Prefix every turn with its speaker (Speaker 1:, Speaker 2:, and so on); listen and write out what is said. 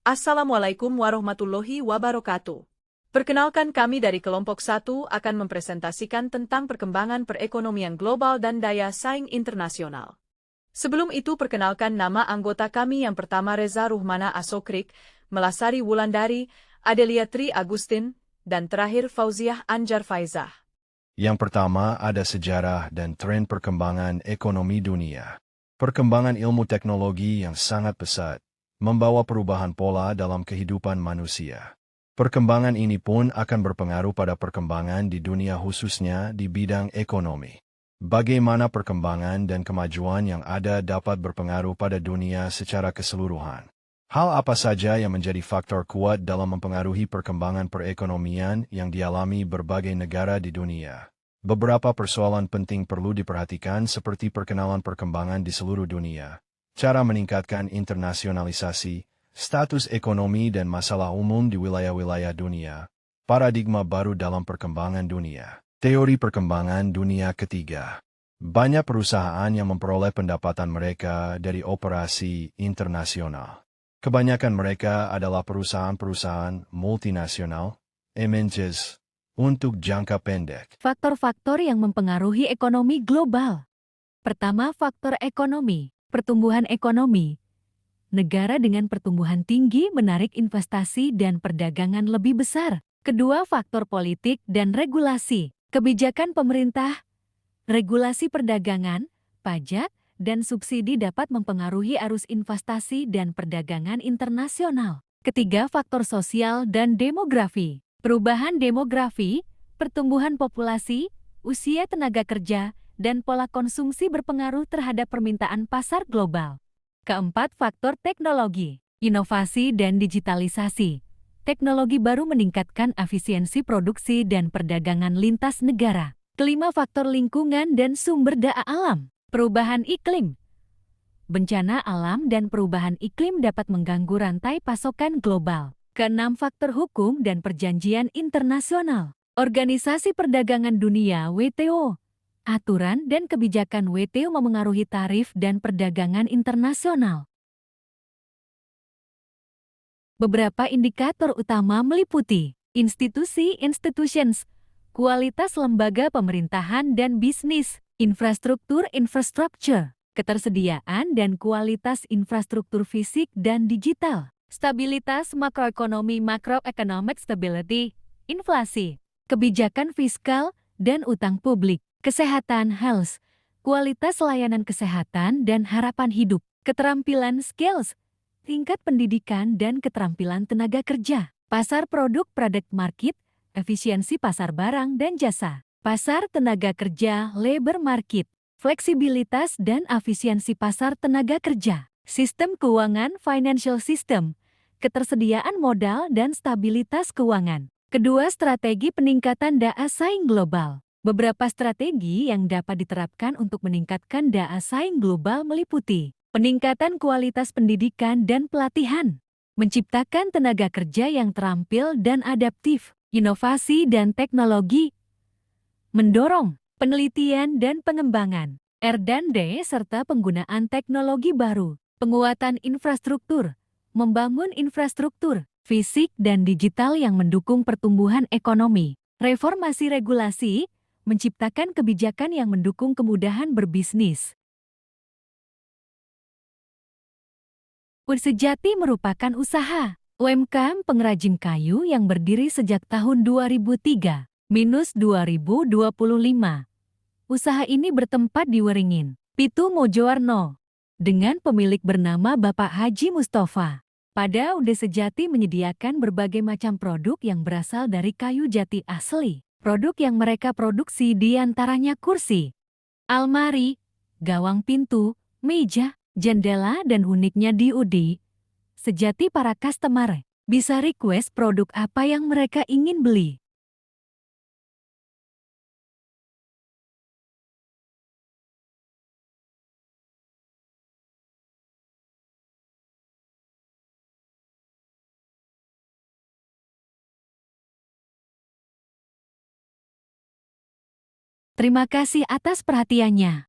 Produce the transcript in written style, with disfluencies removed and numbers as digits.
Speaker 1: Assalamualaikum warahmatullahi wabarakatuh. Perkenalkan, kami dari kelompok 1 akan mempresentasikan tentang perkembangan perekonomian global dan daya saing internasional. Sebelum itu, perkenalkan nama anggota kami. Yang pertama Reza Ruhmana Asokrik, Melasari Wulandari, Adelia Tri Agustin, dan terakhir Fauziah Anjar Faizah.
Speaker 2: Yang pertama ada sejarah dan tren perkembangan ekonomi dunia. Perkembangan ilmu teknologi yang sangat pesat membawa perubahan pola dalam kehidupan manusia. Perkembangan ini pun akan berpengaruh pada perkembangan di dunia, khususnya di bidang ekonomi. Bagaimana perkembangan dan kemajuan yang ada dapat berpengaruh pada dunia secara keseluruhan. Hal apa saja yang menjadi faktor kuat dalam mempengaruhi perkembangan perekonomian yang dialami berbagai negara di dunia? Beberapa persoalan penting perlu diperhatikan, seperti perkenalan perkembangan di seluruh dunia, cara meningkatkan internasionalisasi, status ekonomi dan masalah umum di wilayah-wilayah dunia, paradigma baru dalam perkembangan dunia, teori perkembangan dunia ketiga. Banyak perusahaan yang memperoleh pendapatan mereka dari operasi internasional. Kebanyakan mereka adalah perusahaan-perusahaan multinasional, MNCs, untuk jangka pendek.
Speaker 3: Faktor-faktor yang mempengaruhi ekonomi global. Pertama, faktor ekonomi. Pertumbuhan ekonomi. Negara dengan pertumbuhan tinggi menarik investasi dan perdagangan lebih besar. Kedua, faktor politik dan regulasi. Kebijakan pemerintah, regulasi perdagangan, pajak, dan subsidi dapat mempengaruhi arus investasi dan perdagangan internasional. Ketiga, faktor sosial dan demografi. Perubahan demografi, pertumbuhan populasi, usia tenaga kerja, dan pola konsumsi berpengaruh terhadap permintaan pasar global. Keempat, faktor teknologi, inovasi dan digitalisasi. Teknologi baru meningkatkan efisiensi produksi dan perdagangan lintas negara. Kelima, faktor lingkungan dan sumber daya alam. Perubahan iklim. Bencana alam dan perubahan iklim dapat mengganggu rantai pasokan global. Keenam, faktor hukum dan perjanjian internasional. Organisasi Perdagangan Dunia (WTO). Aturan dan kebijakan WTO memengaruhi tarif dan perdagangan internasional. Beberapa indikator utama meliputi institutions, kualitas lembaga pemerintahan dan bisnis, infrastruktur, ketersediaan dan kualitas infrastruktur fisik dan digital, stabilitas makroekonomi, macroeconomic stability, inflasi, kebijakan fiskal dan utang publik, kesehatan, health, kualitas layanan kesehatan dan harapan hidup, keterampilan, skills, tingkat pendidikan dan keterampilan tenaga kerja, pasar produk, product market, efisiensi pasar barang dan jasa, pasar tenaga kerja, labor market, fleksibilitas dan efisiensi pasar tenaga kerja, sistem keuangan, financial system, ketersediaan modal dan stabilitas keuangan. Kedua, strategi peningkatan daya saing global. Beberapa strategi yang dapat diterapkan untuk meningkatkan daya saing global meliputi peningkatan kualitas pendidikan dan pelatihan, menciptakan tenaga kerja yang terampil dan adaptif, inovasi dan teknologi, mendorong penelitian dan pengembangan, R&D serta penggunaan teknologi baru, penguatan infrastruktur, membangun infrastruktur fisik dan digital yang mendukung pertumbuhan ekonomi, reformasi regulasi, menciptakan kebijakan yang mendukung kemudahan berbisnis. Sejati merupakan usaha UMKM pengrajin kayu yang berdiri sejak tahun 2003-2025. Usaha ini bertempat di Waringin, Pitu Mojowarno, dengan pemilik bernama Bapak Haji Mustafa. Pada UD Sejati menyediakan berbagai macam produk yang berasal dari kayu jati asli. Produk yang mereka produksi diantaranya kursi, almari, gawang pintu, meja, jendela, dan uniknya di UD Sejati para customer bisa request produk apa yang mereka ingin beli. Terima kasih atas perhatiannya.